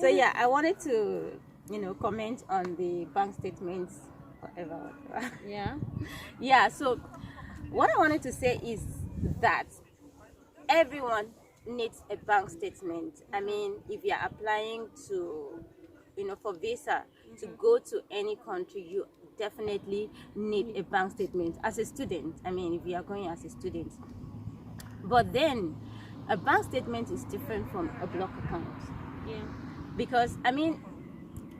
So yeah, I wanted to, comment on the bank statements, whatever. Yeah. Yeah. So what I wanted to say is that everyone needs a bank statement. I mean, if you're applying to, for visa to go to any country, you definitely need a bank statement as a student. I mean, if you are going as a student. But then a bank statement is different from a block account. Yeah. Because, I mean,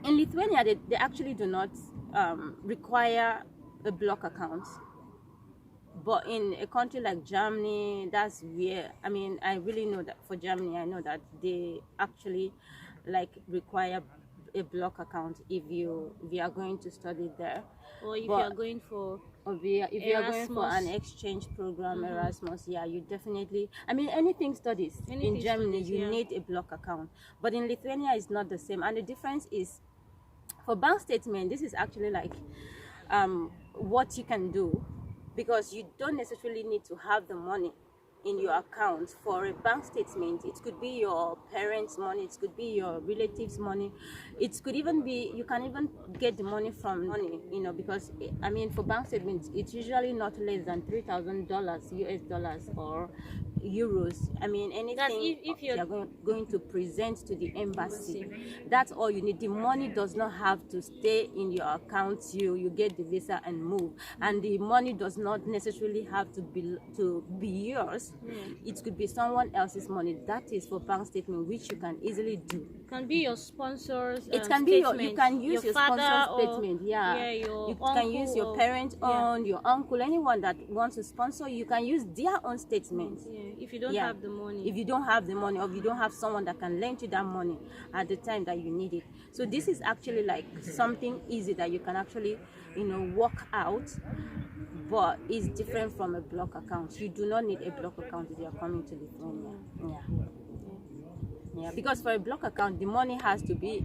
in Lithuania, they actually do not require a block account. But in a country like Germany, that's where, I mean, I really know that for Germany, I know that they actually require a block account if you are going to study there. Or if you But are going for if you are going for an exchange program, Erasmus, yeah, you definitely, I mean, anything studies in Germany, you need a block account. But in Lithuania, it's not the same. And the difference is, for bank statement, this is actually what you can do, because you don't necessarily need to have the money in your account for a bank statement. It could be your parents' money, it could be your relatives' money, it could even be, you can even get the money from money, because I mean, for bank statements, it's usually not less than $3,000 US dollars or euros. I mean, anything if you're going to present to the embassy, that's all you need. The money does not have to stay in your account. You get the visa and move, and the money does not necessarily have to be yours. It could be someone else's money. That is for bank statement, which you can easily do. It can be your sponsors. It can be you can use your sponsor statement. You can use your parent own, your uncle, anyone that wants to sponsor. You can use their own statement. If you don't have the money. If you don't have the money, or if you don't have someone that can lend you that money at the time that you need it. So this is actually like something easy that you can actually, work out. But it's different from a block account. You do not need a block account if you are coming to Lithuania. Yeah, because for a block account, the money has to be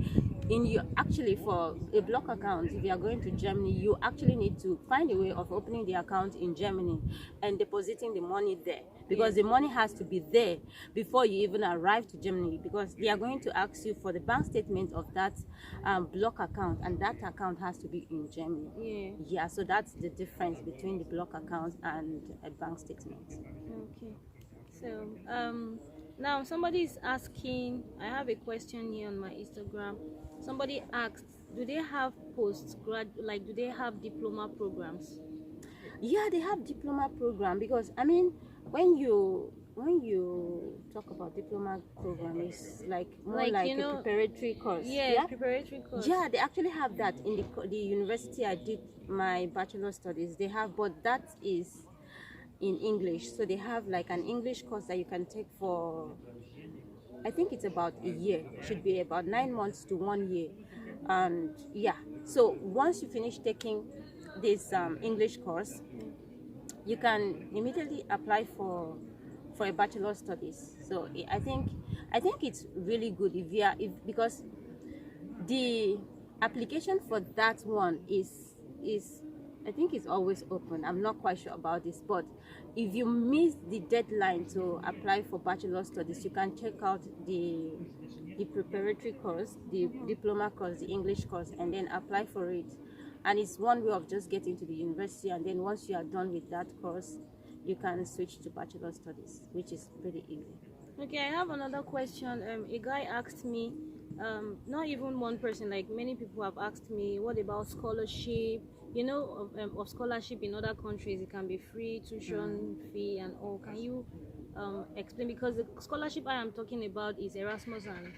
in you. Actually, for a block account, if you are going to Germany, you actually need to find a way of opening the account in Germany and depositing the money there, because the money has to be there before you even arrive to Germany, because they are going to ask you for the bank statement of that block account, and that account has to be in Germany. Yeah, so that's the difference between the block account and a bank statement. Okay, so now somebody is asking, I have a question here on my Instagram. Somebody asked, do they have do they have diploma programs? Yeah, they have diploma program, because I mean, when you talk about diploma program, it's more like a preparatory course. Preparatory course. Yeah, they actually have that in the university I did my bachelor studies. They have, but that is in English. So they have like an English course that you can take for, I think it's about a year. Should be about 9 months to 1 year. And yeah, so once you finish taking this English course, you can immediately apply for a bachelor studies. So I think it's really good because the application for that one is I think it's always open. I'm not quite sure about this, but if you miss the deadline to apply for bachelor studies, you can check out the preparatory course, the diploma course, the English course, and then apply for it. And it's one way of just getting to the university, and then once you are done with that course, you can switch to bachelor studies, which is pretty easy. Okay, I have another question. A guy asked me, not even one person, like many people have asked me, what about scholarship? Of scholarship in other countries, it can be free, tuition fee and all. Can you explain? Because the scholarship I am talking about is Erasmus and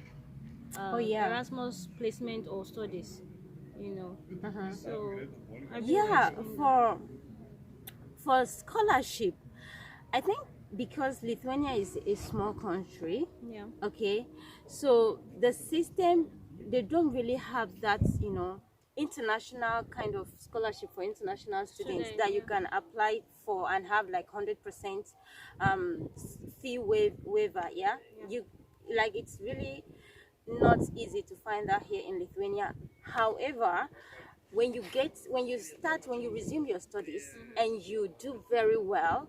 Erasmus placement or studies. So for scholarship, I think because Lithuania is a small country, okay, so the system, they don't really have that international kind of scholarship for international students that you can apply for and have like 100% fee waiver. It's really not easy to find that here in Lithuania. However, when you resume your studies and you do very well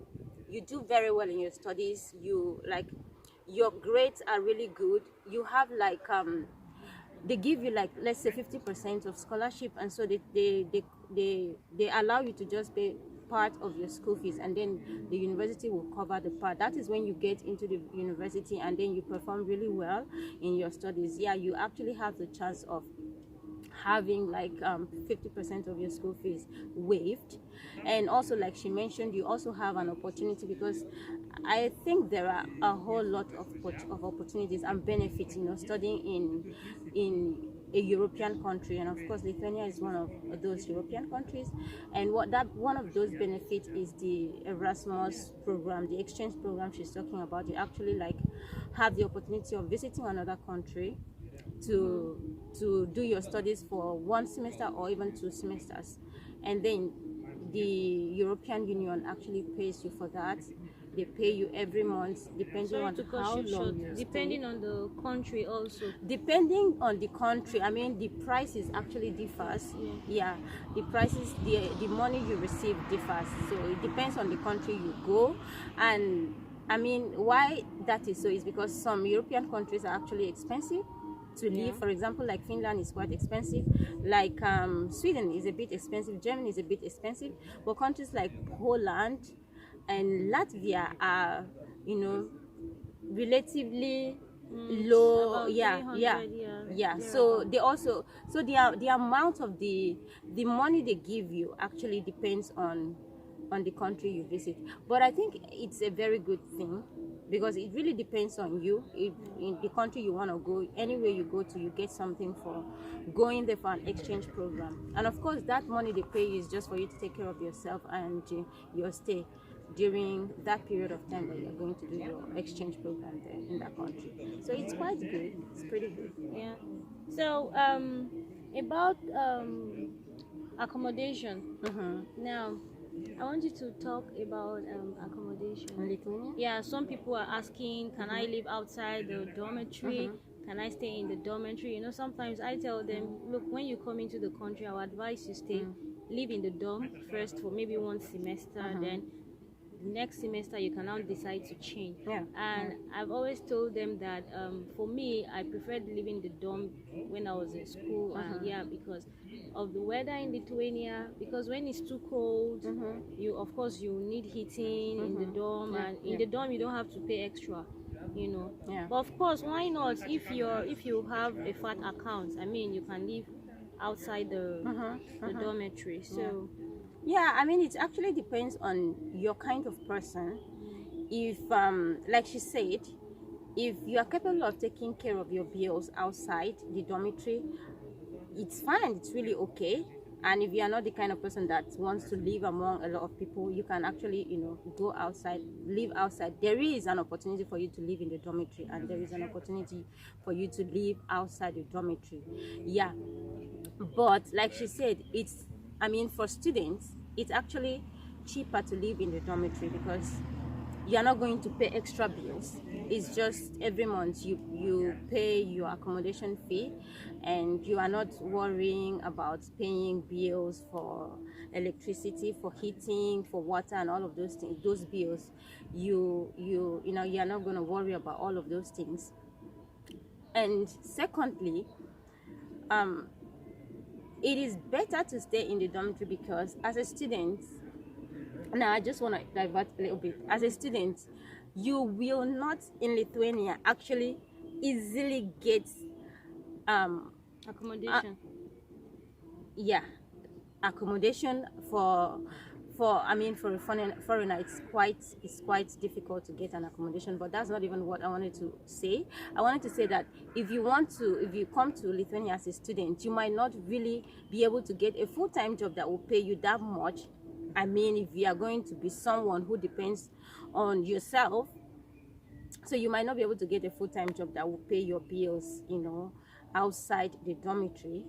in your studies, your grades are really good, you have they give you like, let's say 50% of scholarship, and so they allow you to just pay part of your school fees, and then the university will cover the part. That is when you get into the university and then you perform really well in your studies. Yeah, you actually have the chance of having like 50% of your school fees waived. And also, like she mentioned, you also have an opportunity, because I think there are a whole lot of opportunities and benefits, studying in a European country. And of course, Lithuania is one of those European countries. And one of those benefits is the Erasmus program, the exchange program she's talking about. You actually like have the opportunity of visiting another country to do your studies for 1 semester or even 2 semesters, and then the European Union actually pays you for that. They pay you every month, depending on how long you depending stay. on the country also. Depending on the country, I mean, the prices actually differs. Yeah, the prices, the money you receive differs. So it depends on the country you go. And I mean, why that is so is because some European countries are actually expensive to live. For example, like Finland is quite expensive, like Sweden is a bit expensive, Germany is a bit expensive, but countries like Poland and Latvia are, relatively low. About Yeah, 300, yeah. So they also, so the amount of the money they give you actually depends on the country you visit. But I think it's a very good thing, because it really depends on you. If in the country you want to go, anywhere you go to, you get something for going there for an exchange program. And of course, that money they pay you is just for you to take care of yourself and your stay during that period of time that you're going to do your exchange program there in that country. So it's quite good. It's pretty good. Yeah. So about accommodation. Now, I want you to talk about accommodation. In Lithuania? Yeah, some people are asking, can I live outside the dormitory? Can I stay in the dormitory? Sometimes I tell them, look, when you come into the country, I would advise you stay, live in the dorm first for maybe 1 semester, then the next semester you can now decide to change. And I've always told them that for me, I preferred living the dorm when I was in school. And because of the weather in Lithuania, because when it's too cold, you of course you need heating in the dorm, and in the dorm you don't have to pay extra. But of course, why not? If you have a fat account, I mean, you can live outside the dormitory. So yeah, I mean, it actually depends on your kind of person. If like she said, if you are capable of taking care of your bills outside the dormitory, it's fine, it's really okay. And if you are not the kind of person that wants to live among a lot of people, you can actually, go outside, live outside. There is an opportunity for you to live in the dormitory, and there is an opportunity for you to live outside the dormitory. Yeah, but like she said, for students, it's actually cheaper to live in the dormitory, because you're not going to pay extra bills. It's just every month you pay your accommodation fee, and you are not worrying about paying bills for electricity, for heating, for water, and all of those things. Those bills, you're not going to worry about all of those things. And secondly, it is better to stay in the dormitory, because as a student, now I just want to divert a little bit. As a student, you will not in Lithuania actually easily get accommodation. Accommodation for a foreigner. It's quite difficult to get an accommodation. But that's not even what I wanted to say. I wanted to say that if you come to Lithuania as a student, you might not really be able to get a full-time job that will pay you that much. I mean, if you are going to be someone who depends on yourself, so you might not be able to get a full-time job that will pay your bills, outside the dormitory.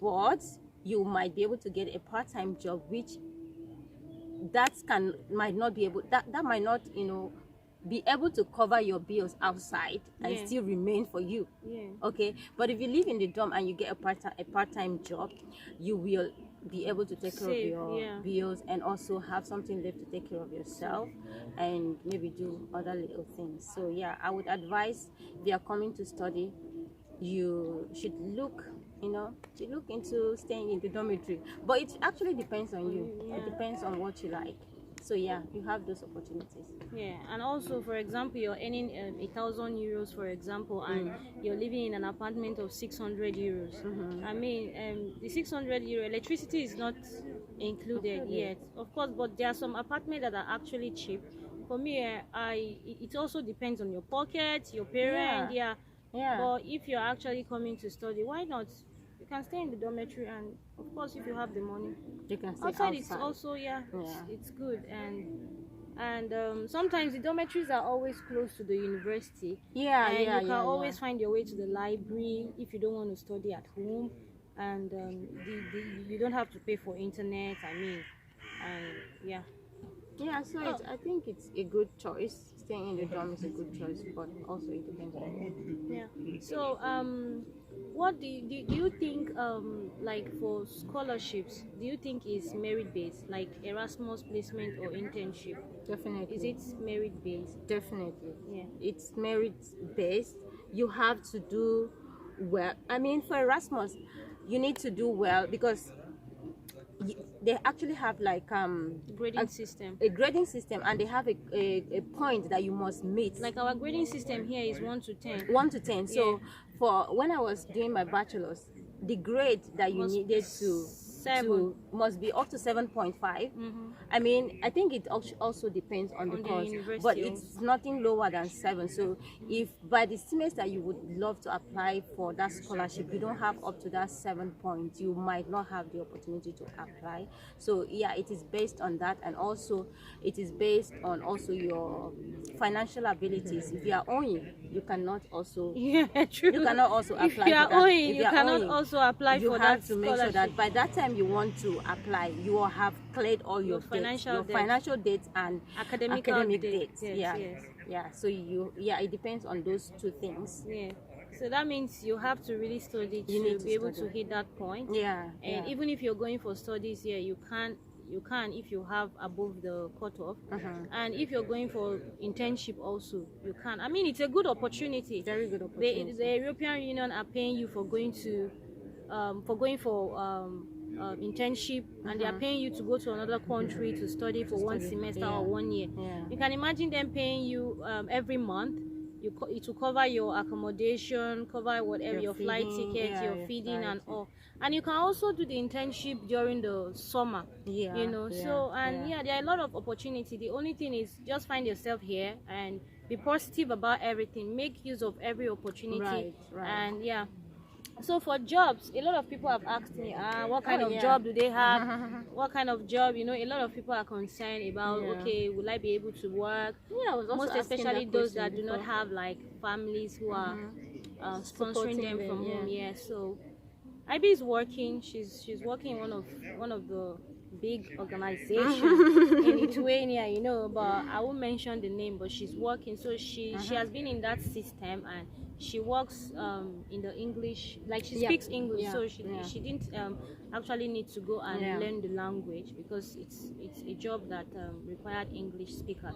But you might be able to get a part-time job, which might not be able be able to cover your bills outside and still remain for you. Okay, but if you live in the dorm and you get a part-time job, you will be able to take care of your bills, and also have something left to take care of yourself, and maybe do other little things. So yeah, I would advise, if you are coming to study, you should look, to look into staying in the dormitory. But it actually depends on you. Yeah. It depends on what you like. So yeah, you have those opportunities. Yeah, and also, for example, you're earning €1,000, for example, and you're living in an apartment of €600. I mean, the €600 electricity is not included yet, of course, but there are some apartments that are actually cheap. For me, it also depends on your pocket, your parent, Yeah. But if you're actually coming to study, why not? You can stay in the dormitory, and of course, if you have the money. You can stay Outside, it's also it's good, and sometimes the dormitories are always close to the university. You can always find your way to the library if you don't want to study at home, and you don't have to pay for internet. I mean, and so I think it's a good choice. Staying in the dorm is a good choice, but also it depends on you. So what do you think, like for scholarships, do you think is merit based, like Erasmus placement or internship? Definitely. Is it merit based? Definitely. Yeah. It's merit based. You have to do well. I mean, for Erasmus, you need to do well because they actually have like Grading system. a grading system, and they have a point that you must meet. Like our grading system here is 1 to 10. 1 to 10. So for when I was doing my bachelor's, the grade that you needed to must be up to 7.5. I mean, I think it also depends on the course, but it's nothing lower than 7. So if by the semester you would love to apply for that scholarship, you don't have up to that 7 points, you might not have the opportunity to apply. So yeah, it is based on that, and also it is based on also your financial abilities. If you are owing, you cannot also true. You cannot also apply if you are for that. owing, you cannot also apply for that. You have to make sure that by that time you want to apply, you will have cleared all your financial debts and academic dates. So it depends on those two things. So that means you have to really study to be able to hit that point. And even if you're going for studies here, you can if you have above the cutoff. And if you're going for internship also, you can. I mean, it's a good opportunity. Very good opportunity. The European Union are paying you for going for internship, and they are paying you to go to another country to study for 1 semester or 1 year. You can imagine them paying you every month. It will cover your accommodation, cover whatever, your flight ticket, your feeding and all. And you can also do the internship during the summer. So there are a lot of opportunity. The only thing is just find yourself here and be positive about everything. Make use of every opportunity. And so for jobs, a lot of people have asked me, what kind of job do they have? What kind of job? A lot of people are concerned about, okay, will I be able to work? I was also most especially those that do not have like families who are sponsoring them from home. So IB is working. She's working in one of the big organizations in Lithuania, but I won't mention the name. But she's working, so she has been in that system, and she works in the English, like she speaks English, so she didn't actually need to go and learn the language, because it's a job that required English speaker.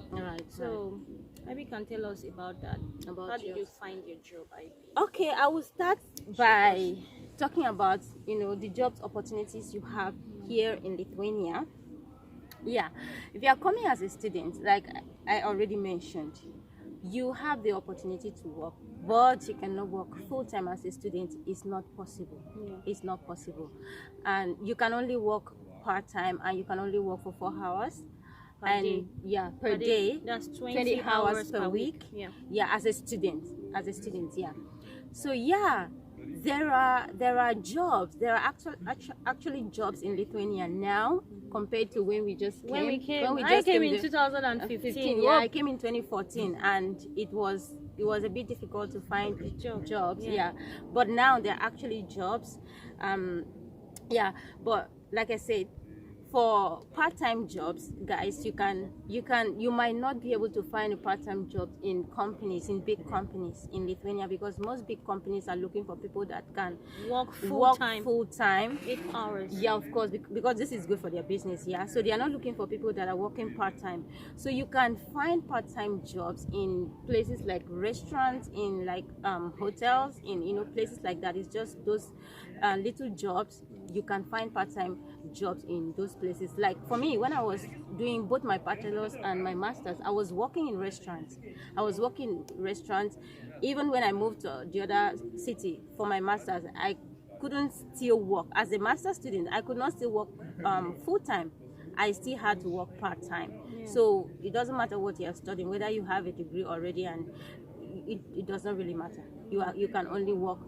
So maybe you can tell us about that. How did you find your job, IB? Okay, I will start by talking about the jobs opportunities you have here in Lithuania. If you are coming as a student, like I already mentioned, you have the opportunity to work, but you cannot work full-time as a student. It's not possible. It's not possible. And you can only work part-time, and you can only work for 4 hours per day. That's 20 hours per week. As a student. So there are jobs. There are actually jobs in Lithuania now compared to when we just came. I came in 2015. I came in 2014, and it was a bit difficult to find jobs. But now there are actually jobs. But like I said, for part-time jobs, guys, you might not be able to find a part-time job in companies, in big companies in Lithuania, because most big companies are looking for people that can Work work full-time. full-time. 8 hours. Yeah, of course, because this is good for their business. Yeah, so they are not looking for people that are working part-time. So you can find part-time jobs in places like restaurants, in like hotels, in places like that. It's just those little jobs. You can find part-time jobs in those places. Like for me, when I was doing both my bachelor's and my master's, I was working in restaurants. Even when I moved to the other city for my master's, I couldn't still work as a master's student. I could not still work full-time. I still had to work part-time. So it doesn't matter what you are studying, whether you have a degree already, and it does not really matter. You can only work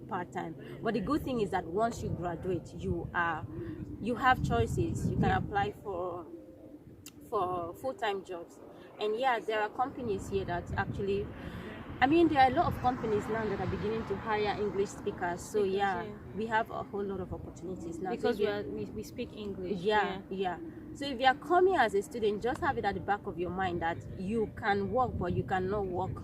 part-time. But the good thing is that once you graduate, you have choices. You can apply for full-time jobs. And yeah, there are companies here that actually, there are a lot of companies now that are beginning to hire English speakers. So yeah, we have a whole lot of opportunities now. Because we speak English. Yeah. So if you are coming as a student, just have it at the back of your mind that you can work, but you cannot work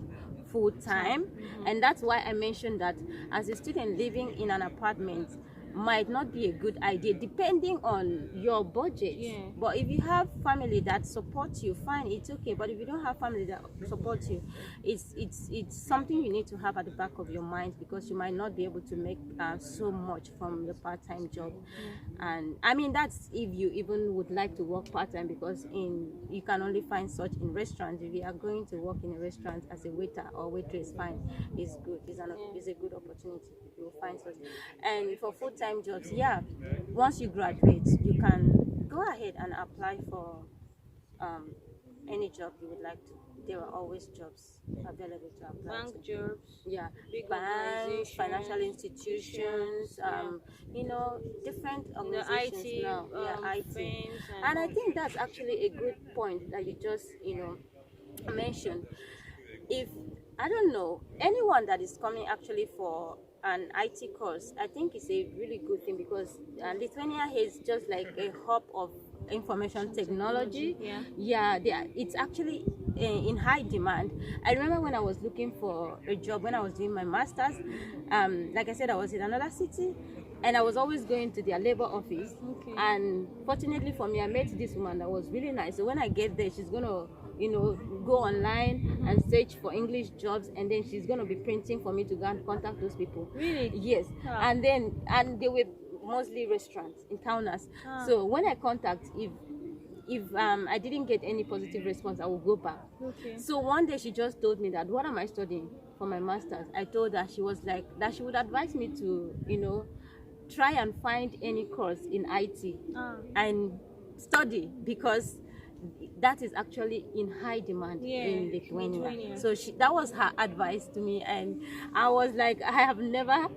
full time. And that's why I mentioned that as a student living in an apartment might not be a good idea depending on your budget. But if you have family that supports you, fine, it's okay. But if you don't have family that supports you, it's something you need to have at the back of your mind, because you might not be able to make so much from the part-time job. And that's if you even would like to work part-time, because you can only find such in restaurants. If you are going to work in a restaurant as a waiter or waitress, fine, it's good. It's a good opportunity. You'll find such. And for full-time jobs, once you graduate, you can go ahead and apply for any job you would like to. There are always jobs available to apply. Bank jobs. Yeah, big banks, financial institutions, different organizations IT, now. IT. firms And I think that's actually a good point that you just mentioned. If I don't know anyone that is coming actually for an IT course, I think it's a really good thing, because Lithuania is just like a hub of information technology. It's actually in high demand. I remember when I was looking for a job when I was doing my master's, like I said, I was in another city, and I was always going to their labor office. And fortunately for me, I met this woman that was really nice. So when I get there, she's gonna go online and search for English jobs, and then she's gonna be printing for me to go and contact those people. Really? Yes. And they were mostly restaurants in towners. So when I contact, if I didn't get any positive response, I will go back. So one day she just told me that, what am I studying for my master's? I told her. She was like that she would advise me to try and find any course in IT and study, because that is actually in high demand in Lithuania. So that was her advice to me, and I was like, I have never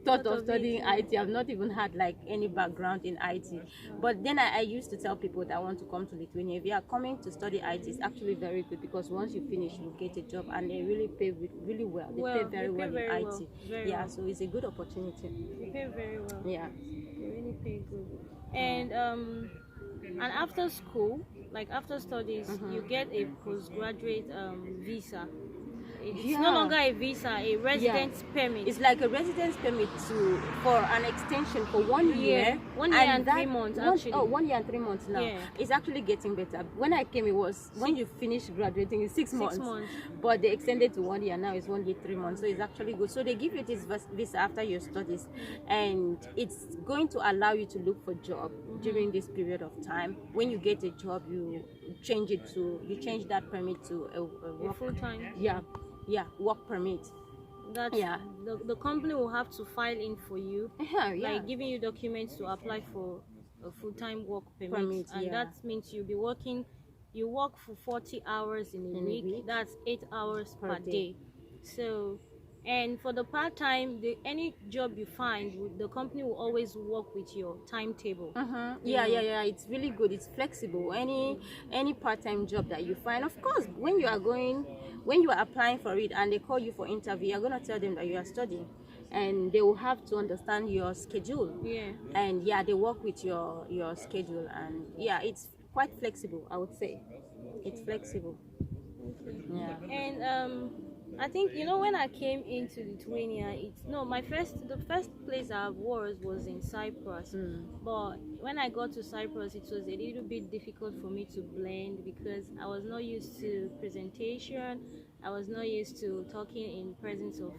thought of studying IT. I've not even had like any background in IT. But then I used to tell people that want to come to Lithuania, if you are coming to study IT, it's actually very good, because once you finish, you get a job, and they really pay really well. They pay very well in IT. So it's a good opportunity. They pay very well. Yeah, they really pay good. And after school, like after studies, you get a postgraduate visa. It's no longer a visa, a residence permit. It's like a residence permit for an extension for 1 year. 1 year and 3 months, actually. 1 year and 3 months now. It's actually getting better. When I came, it was when you finish graduating, it's 6 months. But they extended to 1 year now. It's 1 year, 3 months. So it's actually good. So they give you this visa after your studies, and it's going to allow you to look for a job during this period of time. When you get a job, you change that permit to a full-time. Work permit. The company will have to file in for you, like giving you documents to apply for a full-time work permit. And that means you'll be working. You work for 40 hours in a week. That's 8 hours per day. So, and for the part-time, any job you find, the company will always work with your timetable. It's really good. It's flexible. Any part-time job that you find, of course, when you are applying for it and they call you for interview, you're going to tell them that you are studying. and they will have to understand your schedule. Yeah. And yeah, they work with your schedule, and yeah, it's quite flexible, I would say. It's flexible. Okay. Yeah. And I think when I came into Lithuania, the first place I was in Cyprus. But when I got to Cyprus, it was a little bit difficult for me to blend because I was not used to presentation. I was not used to talking in presence of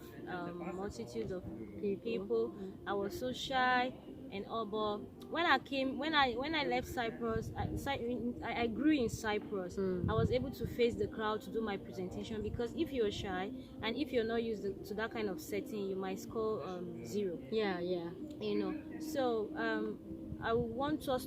multitudes of people. I was so shy and all. But when I left Cyprus, I grew in Cyprus. I was able to face the crowd to do my presentation, because if you're shy and if you're not used to that kind of setting, you might score 0. Yeah. So I want us